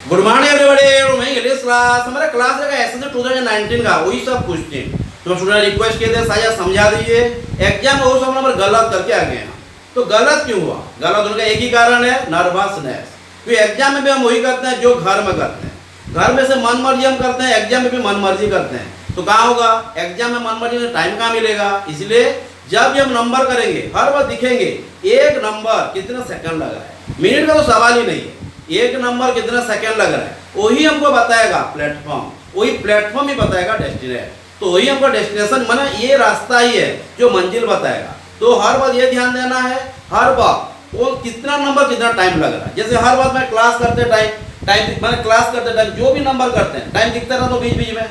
Good morning everybody. मैं English class, हमारा class रहेगा एसएससी 2019 का, वही सब क्वेश्चन तो स्टूडेंट रिक्वेस्ट किए थे साझा समझा दीजिए। एग्जाम वो सब नंबर गलत करके आ गए हैं। तो गलत क्यों हुआ? गलत होने का एक ही कारण है, नर्वसनेस। तो एग्जाम में भी हम वही करते हैं जो घर में करते हैं। घर में से मन मर्जी हम करते हैं, एग्जाम में भी मन मर्जी करते हैं। तो कहाँ होगा? एग्जाम में मन मर्जी में टाइम कहाँ मिलेगा? इसलिए जब भी हम नंबर करेंगे हर बार दिखेंगे एक नंबर कितना सेकंड लग रहा है। मिनट का तो सवाल ही नहीं है, एक नंबर कितना सेकंड लग रहा है वही हमको बताएगा प्लेटफॉर्म, वही प्लेटफॉर्म ही बताएगा डेस्टिनेशन। तो वही हमको डेस्टिनेशन माना ये रास्ता ही है जो मंजिल बताएगा। तो हर बार ये ध्यान देना है, हर बार वो कितना नंबर कितना टाइम लग रहा है। जैसे हर बार मैं क्लास करते टाइम मैंने क्लास करते टाइम जो भी नंबर करते हैं टाइम दिखता रहा तो बीच बीच में।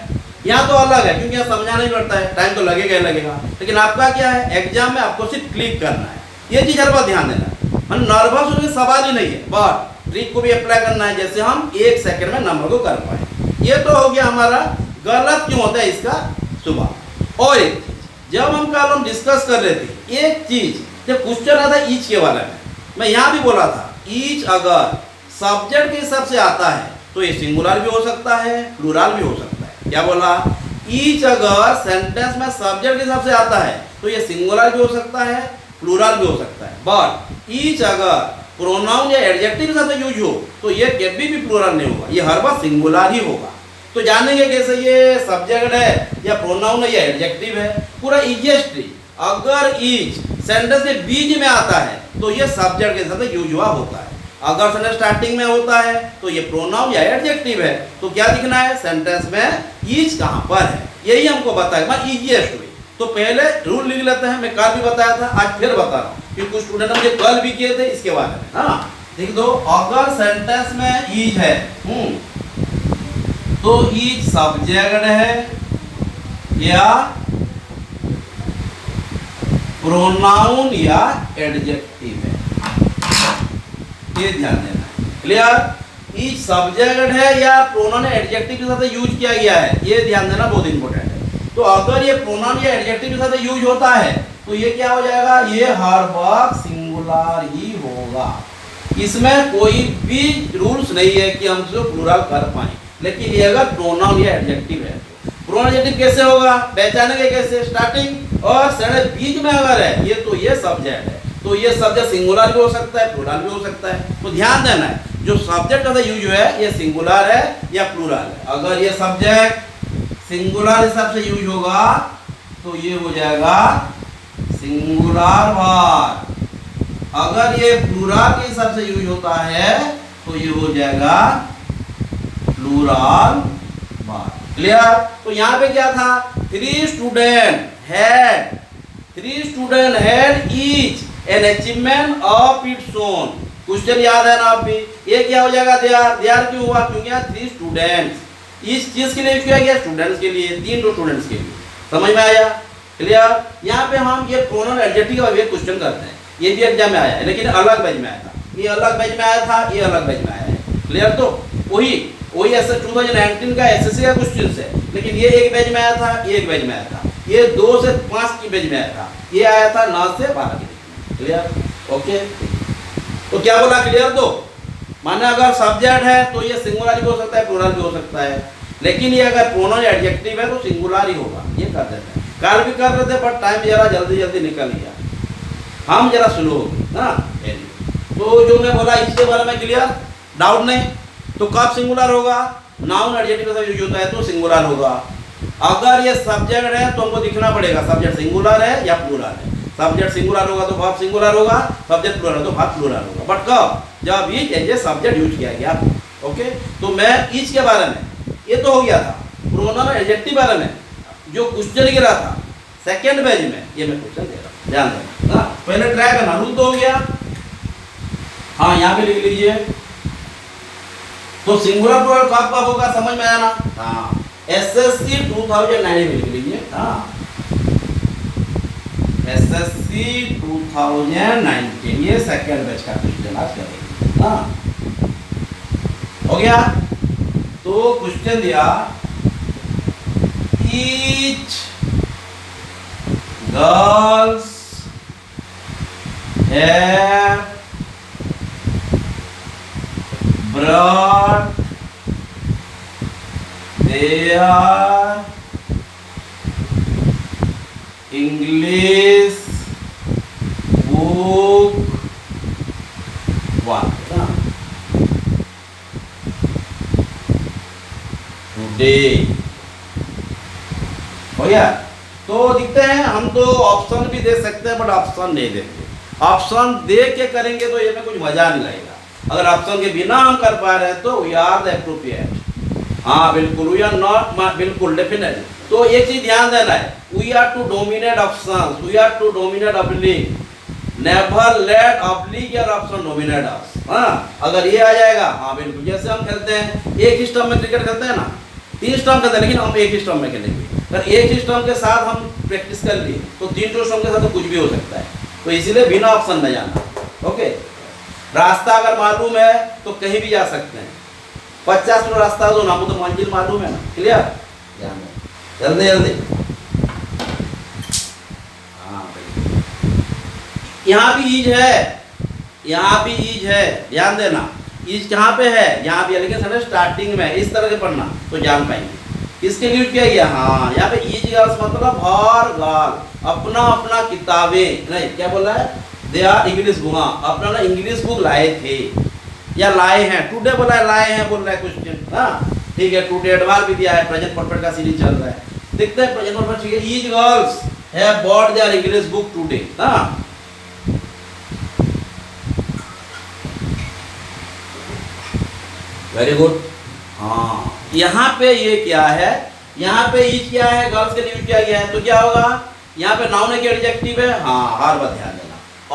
यहाँ तो अलग है क्योंकि यहाँ समझाना ही पड़ता है, टाइम तो लगेगा ही लगेगा। लेकिन आपका क्या है, एग्जाम में आपको सिर्फ क्लिक करना है, ये चीज हर बार ध्यान देना है। मतलब नर्वस होने का सवाल ही नहीं है, बट ट्रिक को भी अप्लाई करना है जैसे हम एक सेकंड में नंबर को कर पाए। ये तो हो गया हमारा गलत क्यों होता है इसका सुबह। और एक चीज जब हम कल हम डिस्कस कर रहे थे, एक चीज जब क्वेश्चन आता है ईच के बारे में, मैं यहाँ भी बोला था ईच अगर सब्जेक्ट के हिसाब से आता है तो ये सिंगुलर भी हो सकता है, प्लूरल भी हो सकता है। क्या बोला? ईच अगर सेंटेंस में सब्जेक्ट के हिसाब से आता है तो ये सिंगुलर भी हो सकता है, प्लूरल भी हो सकता है। बट ईच अगर प्रोनाउन या एडजेक्टिव के साथ यूज हो तो ये कभी भी प्लूरल नहीं होगा, ये हर बार सिंगुलर ही होगा। तो जानेंगे कैसे ये सब्जेक्ट है या प्रोनाउन है या एडजेक्टिव है। पूरा इजीएस्ट ट्रिक, अगर ईच सेंटेंस के बीच में आता है तो ये सब्जेक्ट के साथ यूज हुआ होता है। अगर सेंटेंस स्टार्टिंग में होता है तो ये प्रोनाउन या एडजेक्टिव है। तो क्या दिखना है सेंटेंस में ईच कहाँ पर है, यही हमको बताएगा। Easiest way. तो पहले रूल लिख लेते हैं, मैं कल भी बताया था, आज फिर बता रहा हूँ क्योंकि कुछ स्टूडेंट मुझे कल भी किए थे इसके बारे में। हाँ देख दो, अगर सेंटेंस में ईच है तो ईच सब्जेक्ट है या प्रोनाउन या एडजेक्टिव है, ये ध्यान देना है। क्लियर? ईच सब्जेक्ट है या प्रोनाउन या एडजेक्टिव के साथ यूज किया गया है, ये ध्यान देना बहुत इंपॉर्टेंट है। तो अगर ये प्रोनाउन या एडजेक्टिव के साथ यूज होता है तो ये क्या हो जाएगा, ये हर बार सिंगुलर ही होगा। इसमें कोई भी रूल्स नहीं है कि हम इसको प्लूरल कर पाए। लेकिन ये अगर प्रोनाउन या एडजेक्टिव है, प्रोनाउन एडजेक्टिव कैसे होगा, पहचानेंगे कैसे? स्टार्टिंग और सेंटेंस बीच में अगर है ये तो ये सब्जेक्ट है, तो ये सब्जेक्ट सिंगुलर भी हो सकता है, प्लूरल भी हो सकता है। तो ध्यान देना है जो सब्जेक्ट का यूज है ये सिंगुलर है या प्लूरल है। अगर ये सब्जेक्ट सिंगुलर हिसाब से यूज होगा तो ये हो जाएगा सिंगुलर वर्ब। अगर ये प्लूरल के हिसाब से यूज होता है तो ये हो जाएगा प्लूरल वर्ब। क्लियर? तो यहाँ पे क्या था, three student had each an achievement of its own. Question याद है ना आप भी? ये क्या हो जाएगा, देयर क्यों हुआ? क्योंकि यहाँ थ्री स्टूडेंट्स, इस चीज के लिए यूज किया गया, स्टूडेंट्स के लिए, तीन स्टूडेंट्स के लिए। समझ में आया? क्लियर? यहाँ पे हम ये प्रोनाउन एडजेक्टिव का क्वेश्चन करते हैं, ये भी एग्जाम में आया है लेकिन अलग बैच में आया था। ये अलग बैच में आया था, ये अलग बैच में आया है। क्लियर? तो वही ऐसे 2019 का एसएससी का क्वेश्चन है, लेकिन ये एक बैच में आया था, ये एक बैच में आया था, ये 2 से 5 की बैच में आया था, ये आया था 9 से 12 की। क्लियर? ओके, तो क्या बोला? क्लियर? तो माने अगर सब्जेक्ट है तो ये सिंगुलर भी हो सकता है, प्लूरल भी हो सकता है। लेकिन ये अगर प्रोनाउन या एडजेक्टिव है तो सिंगुलर ही होगा। ये कर देते हैं, कल भी कर रहे थे पर टाइम जरा जल्दी निकल गया, हम जरा स्लो हो गए ना। तो जो मैं बोला इसके बारे में क्लियर, डाउट नहीं? तो कब सिंगुलर होगा? नाउन एडजेक्टिव का यूज होता है तो सिंगुलर होगा। अगर ये सब्जेक्ट है तो हमको दिखना पड़ेगा सब्जेक्ट सिंगुलर है या प्लूरल है। सब्जेक्ट सिंगुलर होगा तो वर्ब सिंगुलर होगा, सब्जेक्ट प्लूरल तो वर्ब प्लूरल होगा। बट कब? जब each as a subject use किया गया। ओके, तो मैं ईच के बारे में ये तो हो गया था। प्रोनाउन एडजेक्टिव बारे में जो क्वेश्चन गिरा था सेकंड पेज में, ये मैं क्वेश्चन दे रहा हूं, ध्यान देना। पहले ट्राई करना, रूल तो हो गया। हाँ यहाँ पे लिख लीजिए। तो सिंगुलर प्लूरल कब कब होगा समझ में आया ना? हाँ, एसएससी 2019 में लिख लीजिए। हाँ, एसएससी 2019 ये सेकंड बैच का क्वेश्चन आज करेंगे। हाँ हो गया। तो क्वेश्चन दिया, each girls have brought their English book one today हो गया। तो दिखते हैं हम तो ऑप्शन भी दे सकते हैं बट ऑप्शन नहीं देंगे। ऑप्शन दे के करेंगे तो ये में कुछ मजा नहीं लगेगा। अगर ऑप्शन के बिना हम कर पा रहे हैं तो वी आर द एप्रोप्रिएट। हाँ बिल्कुल, वी आर नॉट बिल्कुल डेफिनेटली। तो एक चीज ध्यान देना है, we are to dominate options, we are to dominate oblique, never let oblique या ऑप्शन डोमिनेट अस। हाँ अगर ये आ जाएगा, हाँ बिल्कुल, जैसे हम खेलते हैं एक ही स्टंप में क्रिकेट खेलते हैं ना, 3 स्टंप खेलते हैं लेकिन हम एक ही स्टंप में खेलेंगे। अगर एक ही स्टंप के साथ हम प्रैक्टिस कर लिए तो 3 स्टंप के साथ तो कुछ भी हो सकता है। तो इसीलिए बिना ऑप्शन में जाना। ओके, रास्ता अगर मालूम है तो कहीं भी जा सकते हैं। 50 किलो रास्ता दो ना, हमको तो मंजिल मालूम है ना। क्लियर, जल्दी जल्दी। हाँ भाई, यहाँ भी ईज है, यहाँ भी ईज है, ध्यान देना। ईज कहाँ पे है? यहाँ भी है, लेकिन सर स्टार्टिंग में इस तरह से पढ़ना तो जान पाएंगे। किसके लिए किया गया? हाँ यहाँ पे ईज गर्ल्स मतलब हर गर्ल अपना अपना किताबें, नहीं क्या बोला है, दे आर इंग्लिश बुक, हाँ अपना अपना इंग्लिश बुक लाए थे या लाए हैं। टुडे बोला है, लाए हैं बोल रहा है क्वेश्चन। हाँ ठीक है, टुडे एडवांस भी दिया है, प्रेजेंट परफेक्ट का सीरीज चल रहा है। देखते हैं प्रेजेंट परफेक्ट। ठीक है, is girls have bought their English book today. हाँ वेरी गुड। हाँ यहाँ पे ये क्या है, यहाँ पे ईज क्या है, गर्ल्स के लिए यूज किया गया है, तो क्या होगा यहाँ पे नाउन है कि एडजेक्टिव है? हाँ हर बात ध्यान देना।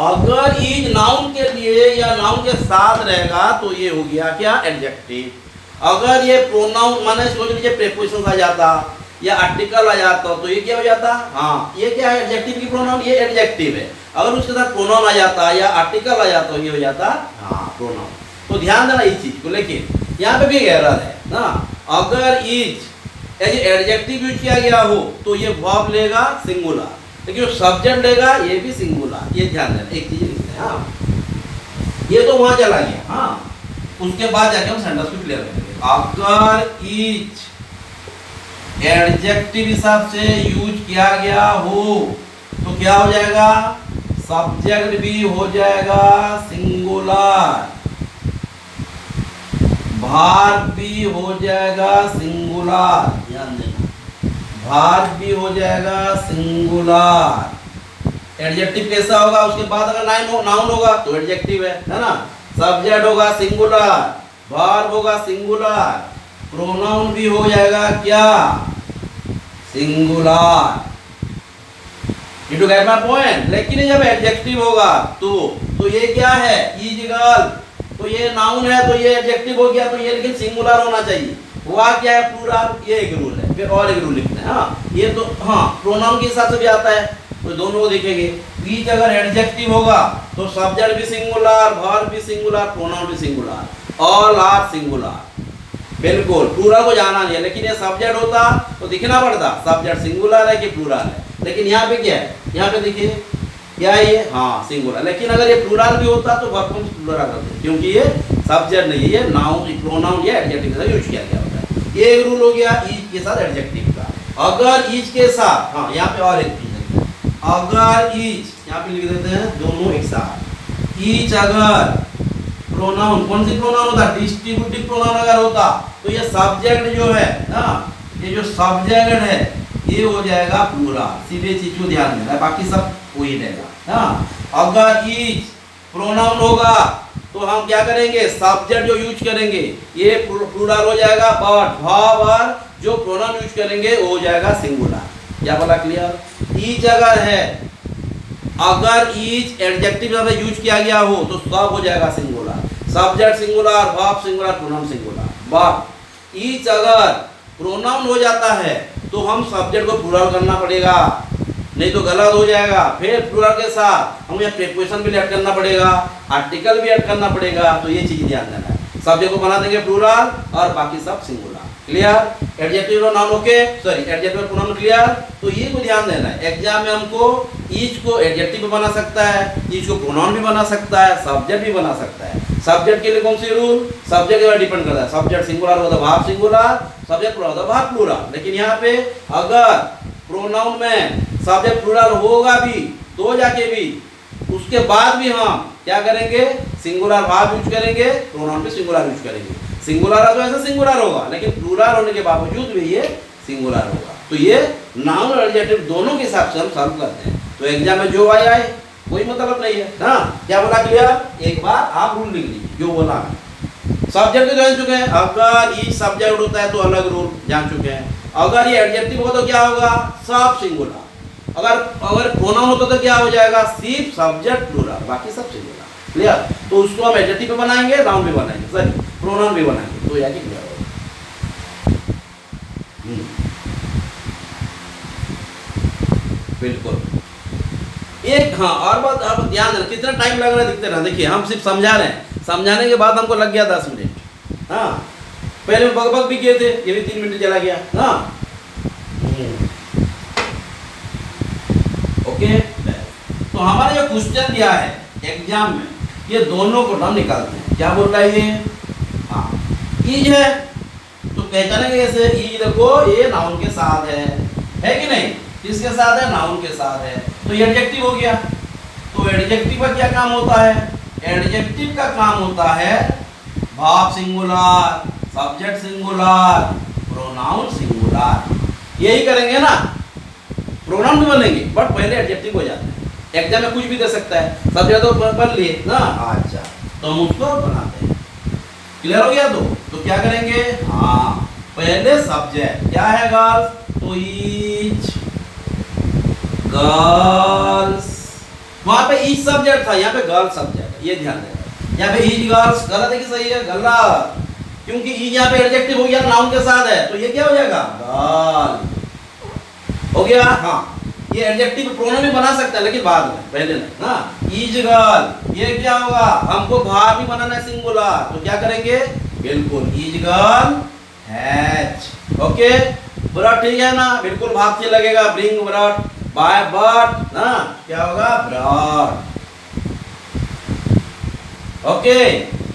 अगर ईज नाउन के लिए या नाउन के साथ रहेगा तो ये हो गया क्या? एडजेक्टिव। अगर ये प्रोनाउन माने सोच लीजिए प्रीपोजिशन आ जाता या आर्टिकल आ जाता तो ये क्या हो जाता? हाँ ये क्या है? एडजेक्टिव की प्रोनाउन, ये एडजेक्टिव है। अगर उसके साथ प्रोनाउन आ जाता या आर्टिकल आ जाता ये हो जाता हाँ प्रोनाउन। तो ध्यान देना इस चीज को। लेकिन यहाँ पे भी एरर है ना, अगर इज एज एडजेक्टिव यूज किया गया हो तो ये वर्ब लेगा सिंगुलर, लेकिन जो सब्जेक्ट लेगा ये भी सिंगुलर। ये ध्यान देना, एक चीज लिखते हैं। हाँ ये तो वहां चला गया। हाँ उसके बाद जाके हम सेंटेंस को क्लियर करेंगे। अगर इज एडजेक्टिव हिसाब से यूज किया गया हो तो क्या हो जाएगा? सब्जेक्ट भी हो जाएगा सिंगुलर, भार्ब भी हो जाएगा सिंगुलर। ध्यान देना, भार्ब भी हो जाएगा सिंगुलर। एडजेक्टिव कैसा होगा? उसके बाद अगर नाउन होगा तो एडजेक्टिव है ना। सब्जेक्ट होगा सिंगुलर, भार्ब होगा सिंगुलर, प्रोनाउन भी हो जाएगा क्या? Singular. You get my point. लेकिन जब एडजेक्टिव होगा तो ये क्या है? ईज गर्ल, तो ये नाउन है तो ये एडजेक्टिव हो गया, तो ये लेकिन सिंगुलर होना चाहिए। हुआ क्या है? प्लूरल। ये एक रूल है। फिर और एक रूल लिखते हैं। हाँ ये तो हाँ प्रोनाउन के हिसाब से भी आता है, तो दोनों को देखेंगे। ईज अगर एडजेक्टिव होगा तो सब्जेक्ट भी सिंगुलर, वर्ब भी सिंगुलर, प्रोनाउन भी सिंगुलर, ऑल आर सिंगुलर। बिल्कुल प्लूरल को जाना नहीं है। लेकिन ये सब्जेक्ट होता तो दिखना पड़ता सब्जेक्ट सिंगुलर है कि प्लूरल है। लेकिन यहाँ पे क्या है? यहाँ पे देखिए क्या है ये? हाँ सिंगुलर। लेकिन अगर ये प्लूरल भी होता तो वर्ब को प्लूरल करते, क्योंकि ये सब्जेक्ट नहीं है, ये नाउन प्रोनाउन या एडजेक्टिव के साथ यूज किया गया होता है। ये एक रूल हो गया ईज के साथ एडजेक्टिव का। अगर ईज के साथ, हाँ यहाँ पे और एक चीज है, अगर ईज यहाँ पे लिख देते हैं दोनों एक साथ। ईज अगर प्रोनाउन, कौन सी प्रोनाउन होता? डिस्ट्रीब्यूटिव प्रोनाउन अगर होता तो ये सब्जेक्ट जो है ना, ये जो सब्जेक्ट है ये हो जाएगा प्लूरल। सीधे चीज को ध्यान देना है, बाकी सब वही रहेगा। हाँ अगर इज प्रोनाउन होगा तो हम क्या करेंगे? सब्जेक्ट जो यूज करेंगे ये प्लूरल हो जाएगा, बट वर्ब जो प्रोनाउन यूज करेंगे वो हो जाएगा सिंगुलर। क्या बोला? क्लियर। इज अगर है, अगर इज एडजेक्टिव में यूज किया गया हो तो सब हो जाएगा singular, subject singular, verb singular, pronoun singular. But is अगर प्रोनाउन हो जाता है तो हम सब्जेक्ट को प्लूरल करना पड़ेगा, नहीं तो गलत हो जाएगा। फिर प्लूरल के साथ हम यहाँ प्रीपोजिशन भी ऐड करना पड़ेगा, आर्टिकल भी ऐड करना पड़ेगा। तो ये चीज ध्यान देना है। सब्जेक्ट को बना देंगे प्लूरल और बाकी सब सिंगुलर। क्लियर। एडजेक्टिव और नाउन ओके, सॉरी एडजेक्टिव और प्रोनाउन क्लियर। तो ये को ध्यान देना है। एग्जाम में हमको ईच को एडजेक्टिव भी बना सकता है, ईच को प्रोनाउन भी बना सकता है, सब्जेक्ट भी बना सकता है। सब्जेक्ट के लिए कौन सी रूल, सब्जेक्ट पर डिपेंड करता है, सब्जेक्ट सिंगुलर होता है भाव सिंगुलर, सब्जेक्ट प्लूरल होता है भाव प्लूरल। लेकिन यहाँ पे अगर प्रोनाउन में सब्जेक्ट प्लूरल होगा भी तो जाके भी उसके बाद भी हम क्या करेंगे, सिंगुलर भाव यूज करेंगे, प्रोनाउन पे सिंगुलर यूज करेंगे। सिंगुलर है तो ऐसा सिंगुलर होगा, लेकिन प्लूरल होने के बावजूद भी ये सिंगुलर होगा। तो ये नाउन और एडजेक्टिव दोनों के हिसाब से हम सॉल्व करते हैं। तो एग्जाम में जो आए कोई मतलब नहीं है ना। क्या बोला क्लियर, एक बार आप रूल लिख लीजिए जो बोला। सब्जेक्ट तो जान चुके हैं, अगर ये सब्जेक्ट होता है तो अलग रूल जान चुके हैं। अगर ये एडजेक्टिव होगा तो क्या होगा, सब सिंगुलर। अगर प्रोनाउन होता तो क्या हो जाएगा, सिर्फ सब्जेक्ट प्लूरल, बाकी सब सिंगुलर। क्लियर, तो उसको हम एडजेक्टिव पे बनाएंगे, नाउन पे बनाएंगे, सॉरी प्रोनाउन भी बनाएंगे, तो यानी क्लियर होगा। बिल्कुल। एक हाँ और बात आप ध्यान देना, कितना टाइम लग रहा है दिखते रहा। देखिए हम सिर्फ समझा रहे हैं, समझाने के बाद हमको लग गया 10 मिनट। हाँ पहले बग भी किए थे, ये भी 3 मिनट चला गया। हाँ ओके, तो हमारा जो क्वेश्चन दिया है एग्जाम में, ये दोनों को हम निकालते हैं। क्या बोल रहा है ये, हाँ ईज है तो पहचानेंगे कैसे, ईज देखो ये नाउन के साथ है कि नहीं, किसके साथ है, नाउन के साथ है, तो ये एडजेक्टिव हो गया। तो एडजेक्टिव का क्या काम होता है, एडजेक्टिव का काम होता है भाव singular, subject singular, pronoun singular. यही करेंगे ना, प्रोनाउन भी बनेंगे बट पहले एडजेक्टिव हो जाते हैं। एग्जाम में कुछ भी दे सकता है, सब्जेक्ट तो पढ़ लिए ना, अच्छा तो हम उसको बनाते हैं। क्लियर हो गया, तो क्या करेंगे, हाँ पहले सब्जेक्ट क्या है गर्ल्स, तो ईच गर्ल्स, वहां पे ईच सब्जेक्ट था, यहाँ पे गर्ल्स सब्जेक्ट, ये ध्यान देना। यहाँ पे ईच गर्ल्स गलत है कि सही है, गलत, क्योंकि ईच यहाँ पे एडजेक्टिव हो गया, नाउन के साथ है, तो ये क्या हो जाएगा, गर्ल हो गया। हाँ ये एडजेक्टिव प्रोनाउन भी बना सकता है लेकिन बाद में, पहले नहीं। हाँ ईच गर्ल, ये क्या होगा, हमको भाव भी बनाना है सिंगुलर, तो क्या करेंगे, बिल्कुल each girl has. Okay brought, ठीक है ना, बिल्कुल भाव से लगेगा, ब्रिंग ब्रॉट बाय बट ना, क्या होगा, ब्रॉट। ओके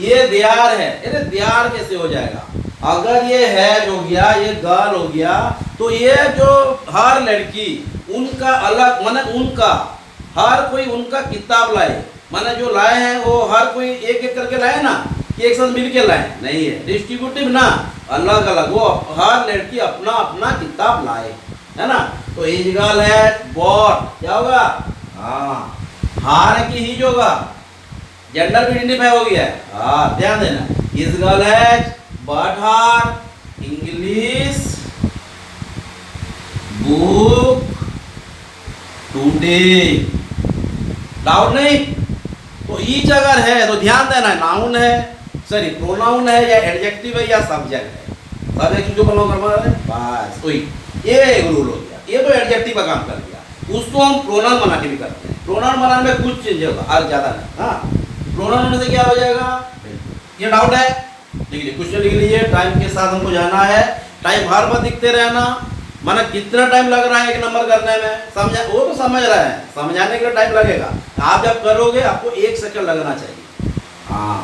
ये दियार है, अरे दियार कैसे हो जाएगा, अगर ये हैज हो गया, ये गर्ल हो गया, तो ये जो हर लड़की उनका अलग, माने उनका हर कोई उनका किताब लाए, माने जो लाए हैं वो हर कोई एक एक करके लाए ना, कि एक साथ मिल के लाए, नहीं है डिस्ट्रीब्यूटिव ना, अलग अलग, वो हर लड़की अपना अपना किताब लाए, है ना। तो ईच गर्ल हैज बॉट, क्या होगा, हाँ हार है कि हीज होगा, जेंडर भी आइडेंटिफाई हो गया है। हाँ ध्यान देना, each girl has bot her English book today. Doubt नहीं, तो ईच अगर है तो ध्यान देना, नाउन है, सॉरी प्रोनाउन है या एडजेक्टिव है या सब्जेक्ट है, सब्जेक्ट जो प्रोनाउन करना है बस, तो ये एक रूल हो गया। ये तो एडजेक्टिव का काम कर दिया, उसको हम प्रोनाउन बना के भी करते हैं। प्रोनाउन बनाने में कुछ चेंज होगा और ज्यादा नहीं। हाँ प्रोनाउन होने से क्या हो जाएगा, ये डाउट है, लिख लीजिए, क्वेश्चन लिख लीजिए, टाइम के साथ हमको जाना है, टाइम हर बार दिखते रहना, माना कितना टाइम लग रहा है एक नंबर करने में, समझा, वो तो समझ रहा है, समझाने के लिए टाइम लगेगा, आप जब करोगे आपको 1 सेकंड लगना चाहिए। हाँ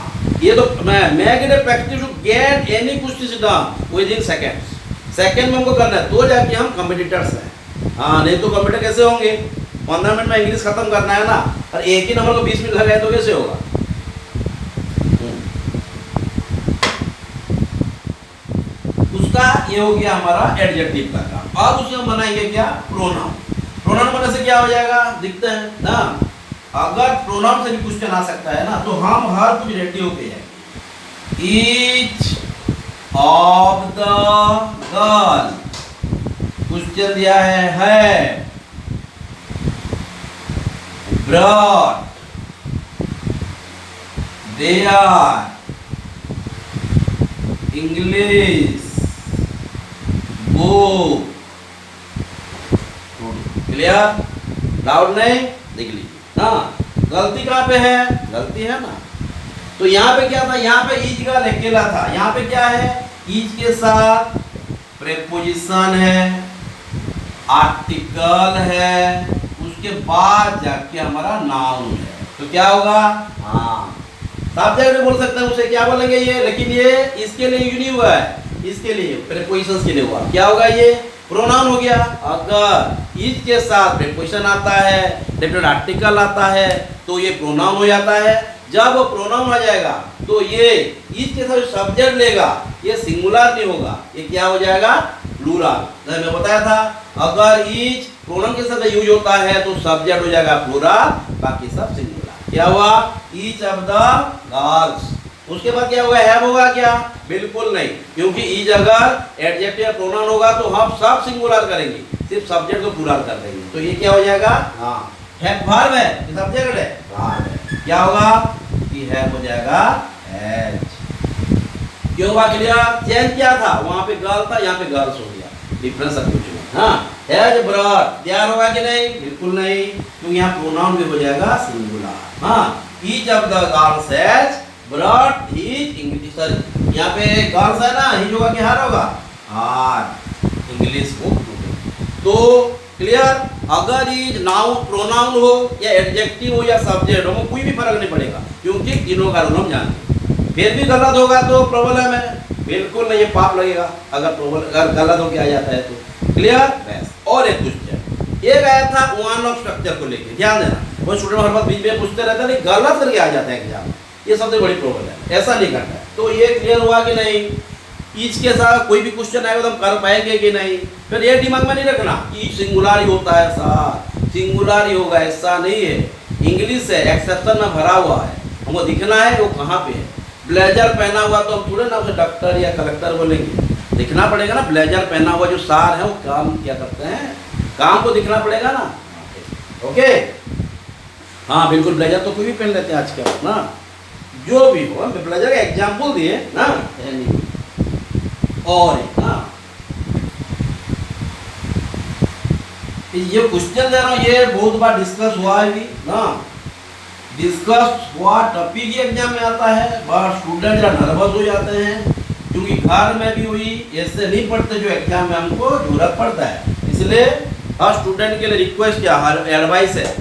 ये तो मैं practice to get any question done with in second में हमको करना है, तो जाके हम कॉम्पिटिटर्स हैं। हाँ नहीं तो कंप्यूटर कैसे होंगे, 15 मिनट में इंग्लिश खत्म करना है ना, और एक ही नंबर को 20 मिनट लगाए तो कैसे होगा। उसका ये हो गया हमारा एडजेक्टिव का काम। अब उसे हम बनाएंगे क्या, प्रोनाउन। प्रोनाउन बनाने से क्या हो जाएगा, दिखते हैं ना, अगर प्रोनाउन से भी क्वेश्चन आ सकता है ना, तो हम हर कुछ रेडी होके जाएंगे। Each of the girl, question दिया है brought, they are English book. Clear, doubt नहीं, देख लीजिए। हाँ गलती कहाँ पे है, गलती है ना, तो यहाँ पे क्या था, यहाँ पे ईच गर्ल अकेला था, यहाँ पे क्या है, ईच के साथ प्रेपोजिशन है, आर्टिकल है, उसके बाद जाके हमारा नाउन है, तो क्या होगा, हाँ सब्जेक्ट भी बोल सकते हैं उसे, क्या बोलेंगे ये, लेकिन ये इसके लिए यूज नहीं हुआ है, इसके लिए प्रीपोजिशंस के लिए हुआ। क्या होगा ये, प्रोनाउन हो गया। अगर इज के साथ प्रीपोजिशन आता है, डेफिनेट आर्टिकल आता है, तो ये प्रोनाउन हो जाता है। जब प्रोनाउन आ जाएगा तो ये इज के साथ सब्जेक्ट लेगा, ये सिंगुलर नहीं होगा, ये क्या हो जाएगा, प्लूरल। जैसे मैं बताया था, अगर इज प्रोनाउन के साथ यूज होता है तो सब्जेक्ट हो जाएगा प्लूरल, बाकी सब सिंगुलर। क्या हुआ, ईच ऑफ द गर्ल्स। उसके बाद क्या होगा, हैव होगा क्या, बिल्कुल नहीं, क्योंकि इज अगर एडजेक्टिव प्रोनाउन होगा तो हम सब सिंगुलर करेंगे, सिर्फ सब्जेक्ट को प्लूरल कर देंगे। तो ये क्या हो जाएगा, हाँ हैव वर्ब है, सब्जेक्ट है, वर्ब है। क्या होगा कि हैव हो जाएगा हैज। क्यों हुआ क्लियर, चेंज क्या था, वहां पे गर्ल था, यहाँ पे गर्ल्स हो गया, डिफरेंस सब कुछ हुआ। हाँ हैज ब्रॉट, तैयार होगा कि नहीं, बिल्कुल नहीं, क्योंकि यहाँ प्रोनाउन भी हो जाएगा सिंगुलर। हाँ each of the girls has brought his English, sorry यहाँ पे गर्ल्स है ना, हिज होगा कि हर होगा, हर इंग्लिश बुक। तो क्लियर, अगर इज नाउन प्रोनाउन हो या एडजेक्टिव हो या सब्जेक्ट हो, कोई भी फर्क नहीं पड़ेगा, क्योंकि तीनों का रूल हम जानते हैं। फिर भी गलत होगा तो प्रॉब्लम है, बिल्कुल नहीं, ये पाप लगेगा अगर गलत हो के आ जाता है तो। क्लियर, बस। और एक क्वेश्चन ये गया था वन ऑफ स्ट्रक्चर को लेके, ध्यान देना, वो स्टूडेंट हर बात बीच में पूछते रहता है, लेकिन गलत करके आ जाता है एग्जाम में, ये सबसे बड़ी प्रॉब्लम है, ऐसा नहीं करना है। तो ये क्लियर हुआ कि नहीं, ईच के साथ कोई भी क्वेश्चन आएगा तो हम कर पाएंगे कि नहीं। फिर ये दिमाग में नहीं रखना ईच सिंगुलर ही होता है, ऐसा सिंगुलर ही होगा, ऐसा नहीं है, इंग्लिश है, एक्सेप्शन में भरा हुआ है, हमको दिखना है वो कहाँ पे है। ब्लेजर पहना हुआ तो हम थोड़े ना उसे डॉक्टर या कलेक्टर बोलेंगे, दिखना पड़ेगा ना, ब्लेजर पहना हुआ जो सार है वो काम क्या करते हैं, काम को दिखना पड़ेगा ना। ओके, हाँ बिल्कुल, ब्लेजर तो कोई भी पहन लेते हैं आजकल ना, जो भी हो, ब्लेजर का एग्जाम्पल दिए ना। और ना ये क्वेश्चन दे रहा हूँ, ये बहुत बार डिस्कस हुआ है भी ना, डिस्कस हुआ टॉपिक ही एग्जाम में आता है, बट स्टूडेंट जरा नर्वस हो जाते हैं, क्योंकि घर में भी हुई ऐसे नहीं पढ़ते जो एग्जाम में हमको जरूरत पड़ता है। इसलिए हर स्टूडेंट के लिए रिक्वेस्ट क्या, हर एडवाइस है,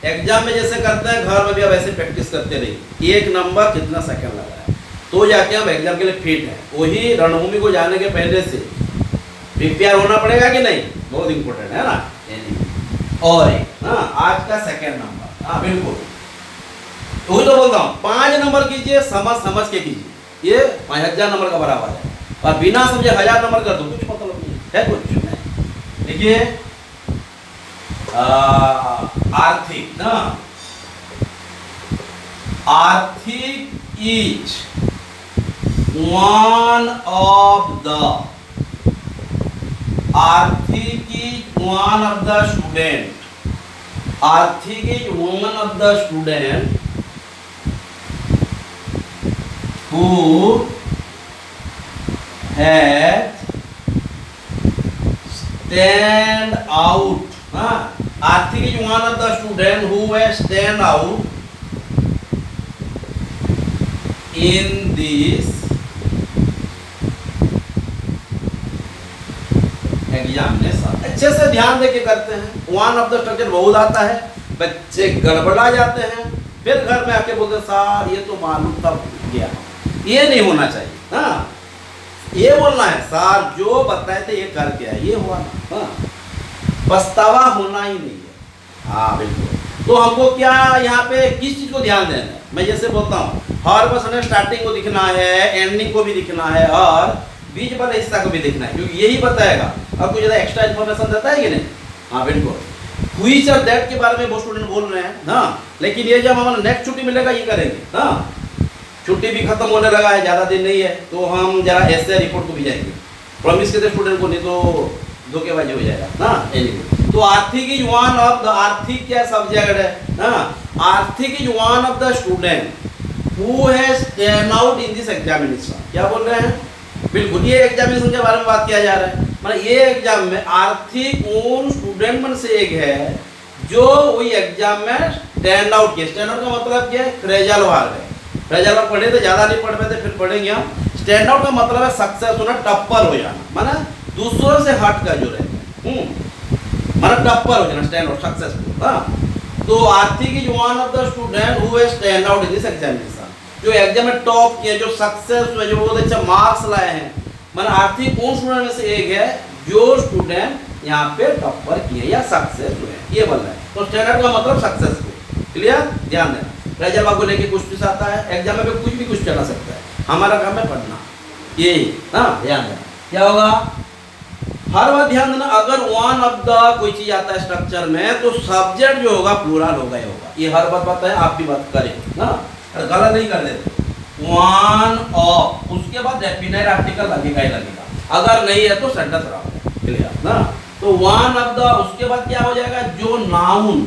एग्जाम में जैसे करते हैं घर में भी अब ऐसे प्रैक्टिस करते रहिए। एक नंबर कितना सेकंड लगा है, तो जाके हम एग्जाम के लिए फिट है। वही रणभूमि को जाने के पहले से प्रिपेयर होना पड़ेगा कि नहीं, बहुत इंपॉर्टेंट है ना। और हाँ आज का सेकंड नंबर, हाँ बिल्कुल, वही तो बोलता हूँ, 5 नंबर कीजिए, समझ के कीजिए, ये 5000 नंबर का बराबर है, और बिना समझे 1000 नंबर कर दो, कुछ मतलब नहीं है, कुछ नहीं। देखिए आर्थिक ना, Aarthik is one of the, Aarthik is one of the student, Aarthik is one of the student who has stand out, आर्थिक is one of the student who has stand out in this examination. अच्छे से ध्यान देके करते हैं, वन ऑफ द स्ट्रक्चर बहुत आता है, बच्चे गड़बड़ा जाते हैं, फिर घर में आके बोलते सर ये तो मालूम था गया, ये नहीं होना चाहिए। हाँ ये बोलना है सर जो बताए थे ये करके आए, ये हुआ ना, हाँ पछतावा होना ही नहीं है। हाँ बिल्कुल, तो हमको क्या यहाँ पे किस चीज को ध्यान देना है, मैं जैसे बोलता हूँ हर बस हमें स्टार्टिंग को दिखना है, एंडिंग को भी दिखना है, और बीच वाले हिस्सा को भी दिखना है, क्योंकि यही बताएगा। अब कुछ ज़्यादा एक्स्ट्रा इन्फॉर्मेशन देता है कि नहीं, हाँ बिल्कुल, व्हिच और दैट के बारे में बहुत स्टूडेंट बोल रहे हैं, हाँ लेकिन ये जब हमारा नेक्स्ट छुट्टी मिलेगा ये करेंगे। हाँ छुट्टी भी खत्म होने लगा है, ज़्यादा दिन नहीं है, तो हम जरा ऐसे रिपोर्ट को भी जाएंगे, प्रॉमिस करते स्टूडेंट को, नहीं तो धोखेबाजी हो जाएगा ना। तो आर्थिक इज वन ऑफ द, आर्थिक क्या सब्जेक्ट है ना, Aarthik is one of the student who has stand out in this examination. क्या बोल रहे हैं, बिल्कुल ये एग्जामिनेशन के बारे में बात किया जा रहा है, मतलब ये एग्जाम में आर्थिक उन स्टूडेंट में से एक है जो वही एग्जाम में स्टैंड आउट किया। स्टैंड आउट का मतलब क्या है, फ्रेजल वर्ग है, फ्रेजल वर्ग पढ़े तो ज़्यादा नहीं पढ़ पाते, फिर पढ़ेंगे हम। स्टैंड आउट का मतलब है सक्सेस होना, टप्पर हो जाना, माना दूसरों से हट कर जो रहते हैं, माना टप्पर हो जाना, स्टैंड आउट सक्सेसफुल। हाँ तो आर्थिक is one of the student who has stand out in this examination, जो जो एग्जाम में टॉप किए, जो सक्सेस हुए, जो बहुत अच्छा मार्क्स लाए हैं, माने आर्थिक उन स्टूडेंट में से एक है जो स्टूडेंट यहाँ पे टॉपर किए या सक्सेस हुए, ये बोल रहा है। तो स्टैंडर्ड का मतलब सक्सेसफुल, क्लियर, ध्यान देना। रिजल्ट को लेके कुछ भी आता है एग्जाम में, कुछ भी कुछ चला सकता है, हमारा काम है पढ़ना, यही, हाँ ध्यान देना। क्या होगा, हर बार ध्यान देना, अगर वन ऑफ द कोई चीज आता है स्ट्रक्चर में तो सब्जेक्ट जो होगा प्लूरल होगा ही होगा, ये हर बार पता है, आप भी बात करें ना, गलत नहीं कर देते। वन ऑफ, उसके बाद डेफिनेट आर्टिकल लगेगा ही लगेगा, अगर नहीं है तो सेंटेंस रहा, क्लियर ना। तो वन ऑफ द, उसके बाद क्या हो जाएगा, जो नाउन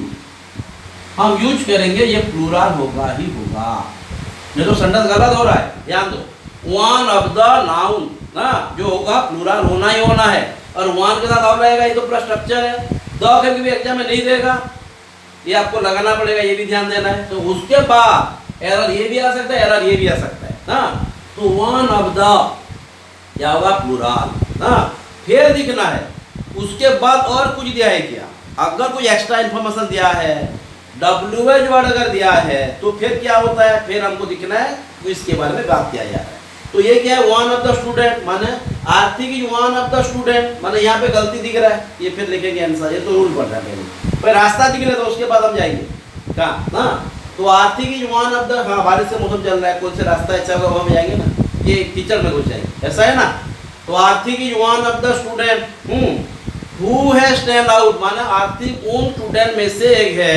हम यूज करेंगे ये प्लूरल होगा ही होगा, ये तो सेंटेंस गलत हो रहा है, ध्यान दो। वन ऑफ द नाउन ना जो होगा प्लूरल होना ही होना है, और वन के साथ और रहेगा, ये तो पूरा स्ट्रक्चर है। द करके भी एग्जाम में नहीं देगा, ये आपको लगाना पड़ेगा, ये भी ध्यान देना है। तो उसके बाद एरर ये भी आ सकता है, एरर ये भी आ सकता है ना। तो वन ऑफ द क्या होगा, प्लूरल ना। फिर दिखना है, उसके बाद और कुछ दिया है क्या, अगर कोई एक्स्ट्रा इंफॉर्मेशन दिया है, WH वर्ड अगर दिया है तो फिर क्या होता है, फिर हमको दिखना है तो इसके बारे में बात किया जा रहा है। तो ये क्या है, वन ऑफ द स्टूडेंट, माने आर्थिक is one of the student, माने यहाँ पे गलती दिख रहा है, ये फिर लिखेंगे आंसर, ये तो रूल पड़ रहा है पहले, फिर रास्ता दिख रहा है तो उसके बाद हम जाएंगे कहाँ ना। तो आर्थिक इज वन ऑफ द, हाँ बारिश से मौसम चल रहा है, कौन से रास्ता अच्छा होगा वहाँ जाएंगे ना, ये कीचड़ में घुस जाएंगे, ऐसा है ना। तो आर्थिक is one of the student who has stand out, माने आर्थिक उन स्टूडेंट में से एक है।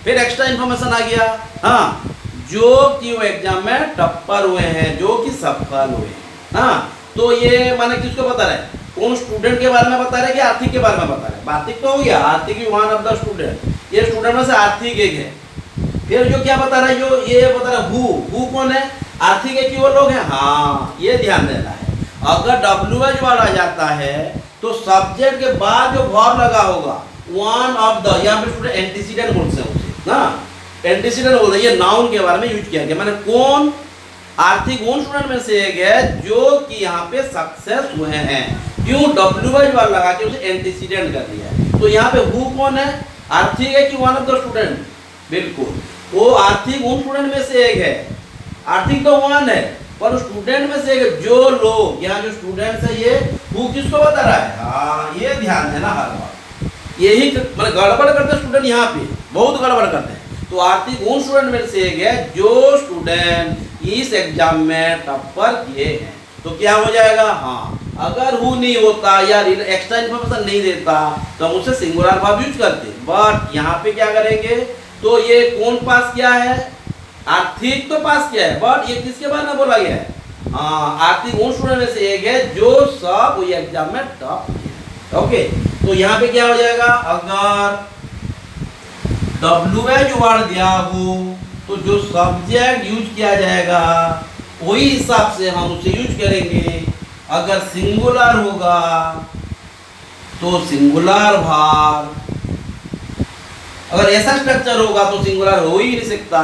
फिर एक्स्ट्रा इन्फॉर्मेशन आ गया, हाँ, जो कि वो एग्जाम में टॉपर हुए हैं, जो कि सफल हुए हैं, हाँ। तो ये माने किसको बता रहे हैं, उन स्टूडेंट के बारे में बता रहे हैं कि आर्थिक के बारे में बता रहे हैं। आर्थिक तो हो गया, आर्थिक is one of the student, ये स्टूडेंट में से आर्थिक एक है। फिर जो क्या बता रहा है, जो ये बता रहा है हु कौन है, आर्थिक एक ही वो लोग हैं, हाँ ये ध्यान देना है। अगर WH वर्ड आ जाता है तो सब्जेक्ट के बाद जो वर्ब लगा होगा, वन ऑफ द, यहाँ पे स्टूडेंट एंटीसीडेंट बोलते हैं उसे ना, एंटीसीडेंट बोलते हैं, ये नाउन के बारे में यूज किया गया, माने कौन, आर्थिक उन स्टूडेंट में से एक है जो कि यहाँ पे सक्सेस हुए हैं। क्यों, WH वर्ड लगा के उसे एंटीसीडेंट कर दिया है। तो यहाँ पे हु कौन है, आर्थिक है कि वन ऑफ द स्टूडेंट, बिल्कुल वो आर्थिक उन स्टूडेंट में से एक है, आर्थिक तो वन है पर स्टूडेंट में से एक, जो लोग यहाँ जो स्टूडेंट्स है, ये हु किसको बता रहा है, हाँ ये ध्यान देना हर बार, यही मतलब गड़बड़ करते हैं स्टूडेंट, यहाँ पे बहुत गड़बड़ करते हैं। तो आर्थिक उन स्टूडेंट में से एक है जो स्टूडेंट इस एग्जाम में टॉपर किए हैं। तो क्या हो जाएगा, हाँ अगर हु नहीं होता या एक्स्ट्रा इन्फॉर्मेशन नहीं देता तो हम उसे सिंगुलर वर्ब यूज करते, बट यहाँ पे क्या करेंगे, तो ये कौन पास किया है, आर्थिक तो पास किया है, बट ये किसके बारे में बोला गया है, हाँ आर्थिक उन स्टूडेंट में से एक है जो सब ये एग्जाम में टॉप किया। ओके, तो यहाँ पे क्या हो जाएगा, अगर WH वर्ड दिया हो तो जो सब्जेक्ट यूज किया जाएगा वही हिसाब से हम उसे यूज करेंगे। अगर सिंगुलर होगा तो सिंगुलर भार, अगर ऐसा स्ट्रक्चर होगा तो सिंगुलर हो ही नहीं सकता,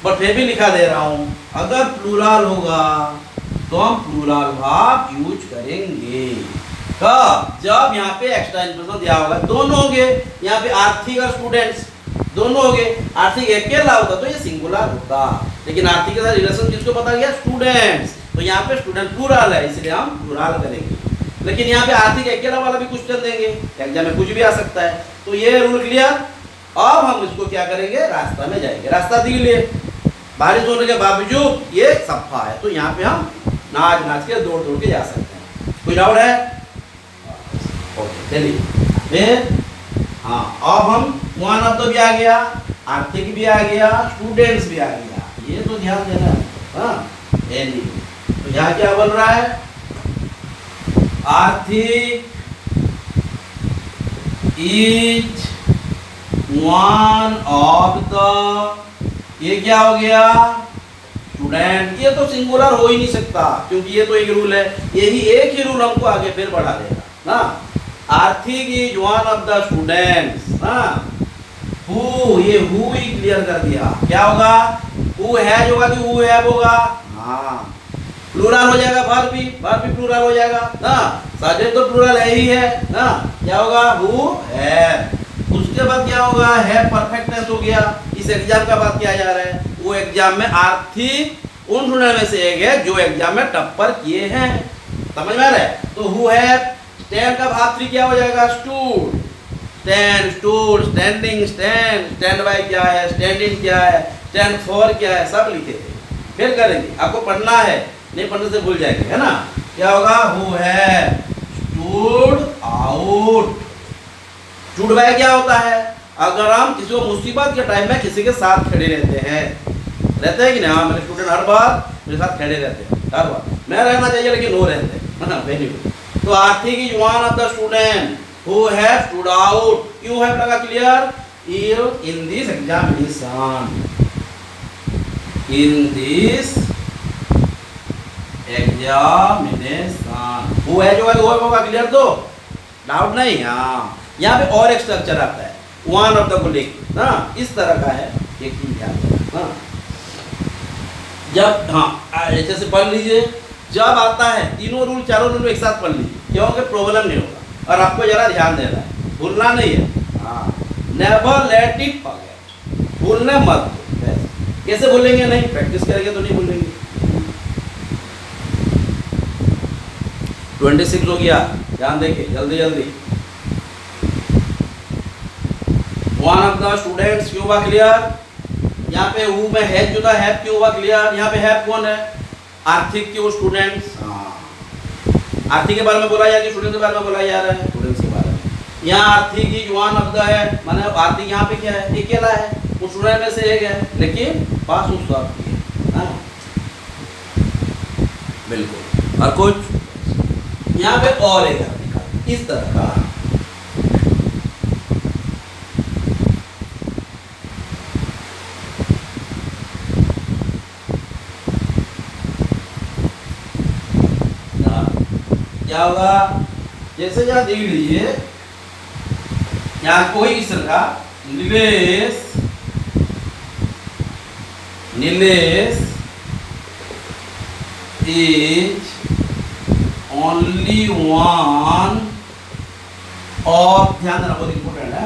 बट फिर भी लिखा दे रहा हूं, अगर प्लूरल होगा तो हम प्लूरल भाव यूज करेंगे। कब, जब यहाँ पे एक्स्ट्रा इन्फॉर्मेशन दिया होगा, दोनों होंगे, यहाँ पे आर्थिक और स्टूडेंट्स दोनों हो गए। आर्थिक अकेला होता तो ये सिंगुलर होता, लेकिन आर्थिक के साथ रिलेशन किसको पता गया, स्टूडेंट्स, तो यहाँ पे स्टूडेंट प्लूरल है इसलिए हम प्लूरल करेंगे। लेकिन यहाँ पे आर्थिक अकेला वाला भी क्वेश्चन देंगे, एग्जाम में कुछ भी आ सकता है। तो ये रूल क्लियर। अब हम इसको क्या करेंगे, रास्ता में जाएंगे, रास्ता दिख लिए, बारिश होने के बावजूद ये सफा है, तो यहाँ पे हम नाच नाच के दौड़ दौड़ के जा सकते हैं। कोई डाउट है, ओके चलिए फिर, हाँ अब हम वन ऑफ द भी आ गया, आर्थिक भी आ गया, स्टूडेंट्स भी आ गया, ये तो ध्यान देना है, हाँ एनी। तो यहाँ क्या बन रहा है, आर्थिक इज वन ऑफ द, ये क्या हो गया, स्टूडेंट। ये तो सिंगुलर हो ही नहीं सकता क्योंकि ये तो एक रूल है, यही एक ही रूल हमको आगे फिर बढ़ा देगा ना। Aarthik is one of the students, हाँ हु, ये हु ही क्लियर कर दिया, क्या होगा, हु हैज होगा कि हु हैव होगा, हाँ प्लूरल हो जाएगा, वर्ब भी प्लूरल हो जाएगा ना, सब्जेक्ट तो प्लूरल है ही है ना, क्या होगा, हु हैव। उसके बाद क्या होगा, है परफेक्टनेस हो गया। इस एग्जाम का बात किया जा रहा है, वो एग्जाम में आर्थिक उन स्टूडेंट में से एक है जो एग्जाम में टप्पर किए हैं। समझ में आ रहा है? तो हु है, स्टैंड का भाग 3 क्या हो जाएगा? Stood, stand, stood, standing, stand, stand by क्या है, स्टैंड इन क्या है, स्टैंड फॉर क्या है, सब लिखे थे। फिर करेंगे, आपको पढ़ना है, नहीं पढ़ने से भूल जाएंगे, है ना। क्या होगा? हु है स्टूड आउट। स्टूड बाय क्या होता है? अगर हम किसी को मुसीबत के टाइम में किसी के साथ खड़े रहते हैं कि नहीं? हाँ, मेरे स्टूडेंट हर बार मेरे साथ खड़े रहते हैं, हर बार। मैं रहना चाहिए लेकिन वो रहते हैं, वेरी गुड। तो आर्थिक is one of the student who have stood out. क्यों है लगा clear? In this examination, in this examination. Who है जो है वो होगा, क्लियर? तो डाउट नहीं। हाँ, यहाँ पे और एक स्ट्रक्चर आता है, वन ऑफ द को लिख ना, इस तरह का है एक चीज ध्यान देना। हाँ, जब ऐसे से पढ़ लीजिए, जब आता है तीनों रूल चारों रूल एक साथ पढ़ लीजिए, क्योंकि प्रॉब्लम नहीं होगा। और आपको जरा ध्यान देना है, भूलना नहीं है। हाँ, नेवर लेट इट फॉरगेट, भूलना मत। कैसे भूलेंगे? नहीं, प्रैक्टिस करेंगे तो नहीं भूलेंगे। 26 हो गया, ध्यान देखिए जल्दी जल्दी। वन ऑफ द स्टूडेंट्स क्यों हुआ क्लियर? यहाँ पे हु में है जो था, हैव क्यों हुआ क्लियर? यहाँ पे हैव कौन है? आर्थिक के वो स्टूडेंट्स। आर्थिक के बारे में बोला जा रहा है, स्टूडेंट के बारे में बोला जा रहा है, स्टूडेंट्स के बारे में। यहाँ आर्थिक इज वन ऑफ द है, माने आर्थिक यहाँ पे क्या है? अकेला है, उस स्टूडेंट में से एक है, लेकिन पास उस बात की है। बिल्कुल। और कुछ यहाँ पे और एक है, इस तरह का। क्या होगा? जैसे यहाँ देख लीजिए, यहाँ कोई इस तरह का Nilesh is only one of, ध्यान देना बहुत इंपॉर्टेंट है।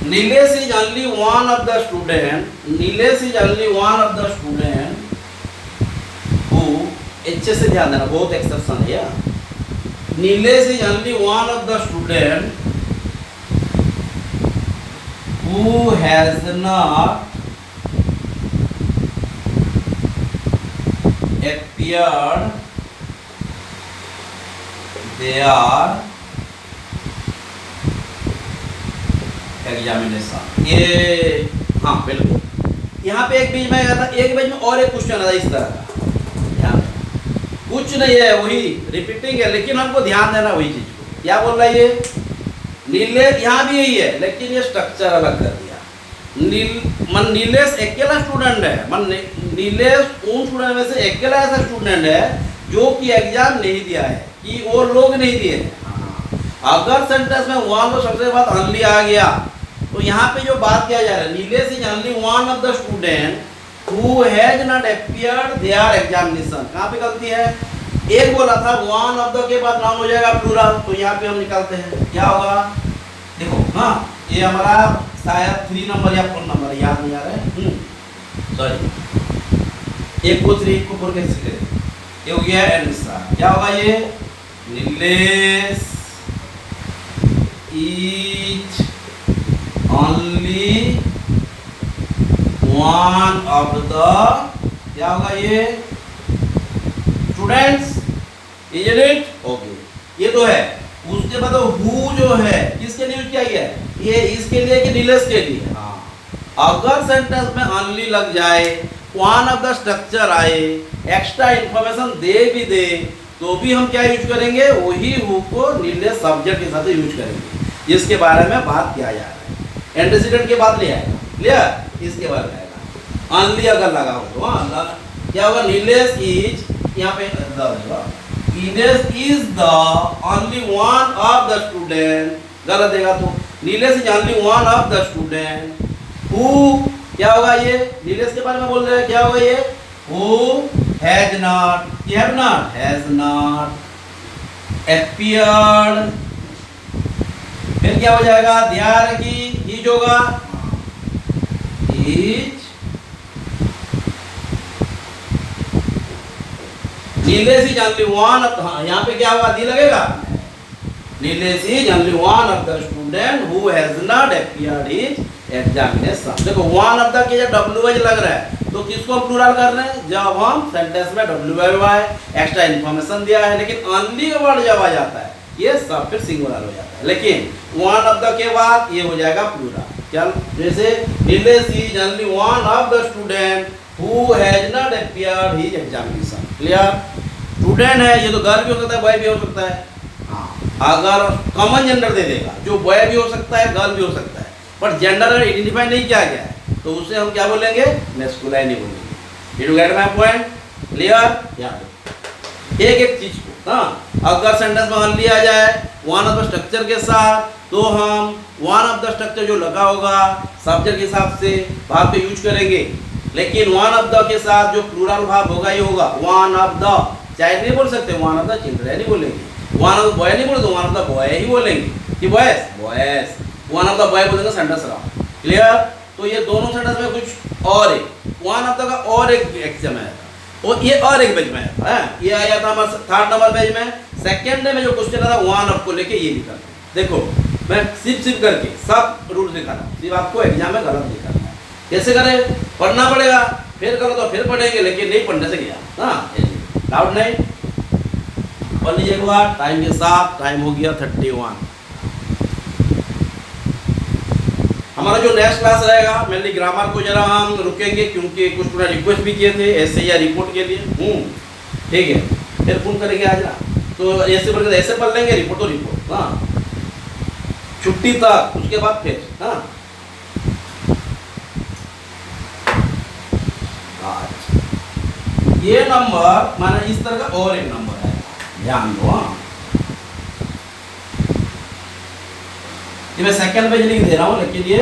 Nilesh is only one of the student, Nilesh is only one of the student who, अच्छे से ध्यान देना, बहुत एक्सेप्शन है। Nilesh is only one of the student who has not appeared their examination. ये हाँ बिल्कुल, यहाँ पे एक बीच में आया था, एक बीच में और एक क्वेश्चन आता इस तरह का। ध्यान, कुछ नहीं है, वही रिपीटिंग है, लेकिन हमको ध्यान देना वही चीज को। क्या बोल रहा है ये? नीलेश, यहाँ भी यही है, लेकिन ये स्ट्रक्चर अलग कर दिया। नीलेश अकेला स्टूडेंट है, नीलेश उन स्टूडेंट में से अकेला ऐसा स्टूडेंट है जो कि एग्जाम नहीं दिया है, कि वो लोग नहीं दिए हैं। अगर सेंटेंस में वन और सबसे बाद ओनली आ गया, तो यहाँ पे जो बात किया जा रहा है, Nilesh is only one of the student who has not appeared their examination. कहाँ पे गलती है? एक बोला था वन ऑफ द के बाद नाउन हो जाएगा प्लूरल, तो यहाँ पे हम निकालते हैं, क्या होगा? देखो, हाँ, ये हमारा शायद 3 नंबर या 4 नंबर याद नहीं आ रहा है, सॉरी। एक को 3 एक को 4 कैसे करें? ये हो गया आंसर। क्या होगा ये? Nilesh is only one of the, क्या होगा ये? Students, is it? ओके, ये तो है। उसके बाद हु जो है किसके लिए यूज किया गया है? ये इसके लिए कि नीलेश के लिए? हाँ। अगर सेंटेंस में ओनली लग जाए, वन ऑफ द स्ट्रक्चर आए, एक्स्ट्रा इंफॉर्मेशन दे भी दे, तो भी हम क्या यूज करेंगे? वही हु को नीलेश सब्जेक्ट के साथ यूज करेंगे, जिसके बारे में बात किया जा रहा है। एंटीसीडेंट के बाद ले आएगा, क्लियर? इसके बारे में आएगा। ओनली अगर लगा हो तो हाँ, क्या होगा? नीलेश इज, यहाँ पे Nilesh is the only one of the student, गलत देगा तो Nilesh is only one of the student who, क्या होगा ये? नीलेश के बारे में बोल रहे हैं, क्या होगा ये? हु हैज नॉट, ये have not, has not appeared, फिर क्या हो जाएगा? ध्यान रखिए, इज होगा, is Nilesh is only one of, हाँ यहाँ पे क्या होगा, दी लगेगा, Nilesh is only one of the student who has not appeared his examination. देखो वन ऑफ द के जब WH लग रहा है तो किसको हम प्लूरल कर रहे हैं, जब हम सेंटेंस में WY एक्स्ट्रा इन्फॉर्मेशन दिया है, लेकिन ओनली का वर्ड जब आ जाता है ये सब फिर सिंगुलर हो जाता है, लेकिन वन ऑफ द के बाद ये हो जाएगा प्लूरल। चल जैसे Nilesh is only one of the student who has not appeared his examination. Clear, student है, ये तो गर्ल भी हो सकता है, बॉय भी हो सकता है। हाँ, अगर कॉमन जेंडर दे देगा, जो बॉय भी हो सकता है, गर्ल भी हो सकता है, पर जेंडर अगर आइडेंटिफाई नहीं किया गया है तो उसे हम क्या बोलेंगे, मैस्कुलाइन ही बोलेंगे। You get my point? Clear? याद एक एक चीज को, हाँ, अगर सेंटेंस में ओनली आ जाए वन ऑफ द स्ट्रक्चर के साथ तो हम वन ऑफ द स्ट्रक्चर जो लगा होगा सब्जेक्ट के हिसाब से भाव पे यूज करेंगे, लेकिन वन ऑफ द के साथ जो प्लूरल भाव होगा ये होगा वन ऑफ द। चाइल्ड नहीं बोल सकते, वन ऑफ द चिल्ड्रन ही बोलेंगे। वन ऑफ द बॉय नहीं बोलेंगे, वन ऑफ द बॉय ही बोलेंगे कि boys boys, one of the boy बोलेंगे सेंटेंस रहा। क्लियर? तो ये दोनों सेंटेंस में कुछ और है, वन ऑफ द का और एक एग्जाम है और ये और एक पेज में है, ये आया था हमारे थर्ड नंबर पेज में। सेकंड में जो क्वेश्चन था वन ऑफ को लेके ये लिखा था। देखो मैं सिप करके सब रूल्स लिखा था, सिर्फ आपको एग्जाम में गलत लिखा था। कैसे करें, पढ़ना पड़ेगा, फिर करो तो फिर पढ़ेंगे, लेकिन नहीं पढ़ने से गया। हाँ, डाउट नहीं, पढ़ लीजिए एक बार टाइम के साथ। टाइम हो गया 31। हमारा जो नेक्स्ट क्लास रहेगा मेनली ग्रामर को जरा हम रुकेंगे, क्योंकि कुछ थोड़ा रिक्वेस्ट भी किए थे ऐसे या रिपोर्ट के लिए। ठीक है, फिर फोन करेंगे आज ना, तो ऐसे पढ़ ऐसे पढ़ लेंगे, रिपोर्ट तो रिपोर्ट। हाँ, छुट्टी तक, उसके बाद फिर। हाँ, ये नंबर माने इस तरह का और एक नंबर है, ध्यान दो। हाँ, ये मैं सेकंड पेज लिख दे रहा हूँ, लेकिन ये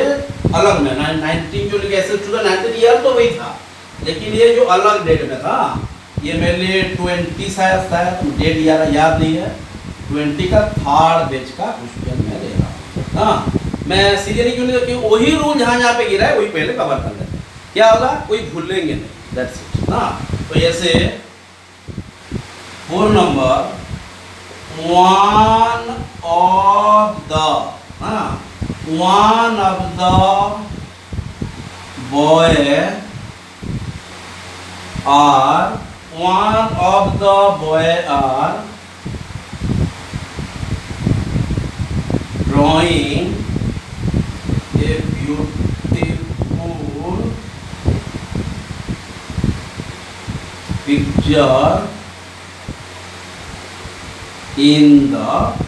अलग में 19 जो लिखे ऐसे 19 ईयर तो वही था, लेकिन ये जो अलग डेट में था ये मेरे लिए 20 शायद डेट याद नहीं है, 20 का थर्ड पेज का क्वेश्चन मैं ले रहा हूँ। हाँ, मैं सीरियली क्यों नहीं, क्योंकि वही रूल जहाँ जहाँ पे गिरा है वही पहले कवर कर लेते हैं, क्या होगा कोई भूलेंगे नहीं, दैट्स इट। हाँ, तो ऐसे 4 नंबर वन ऑफ द, हाँ, one of the boy are one of the boy are drawing a beautiful picture in the,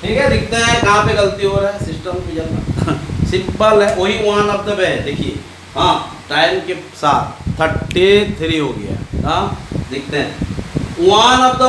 ठीक है, दिखते हैं कहाँ पे गलती हो रहा है सिस्टम पे जरा। सिंपल है, वही वन ऑफ द वे। देखिए, हाँ, टाइम के साथ 33 हो गया। हाँ, देखते हैं वन ऑफ द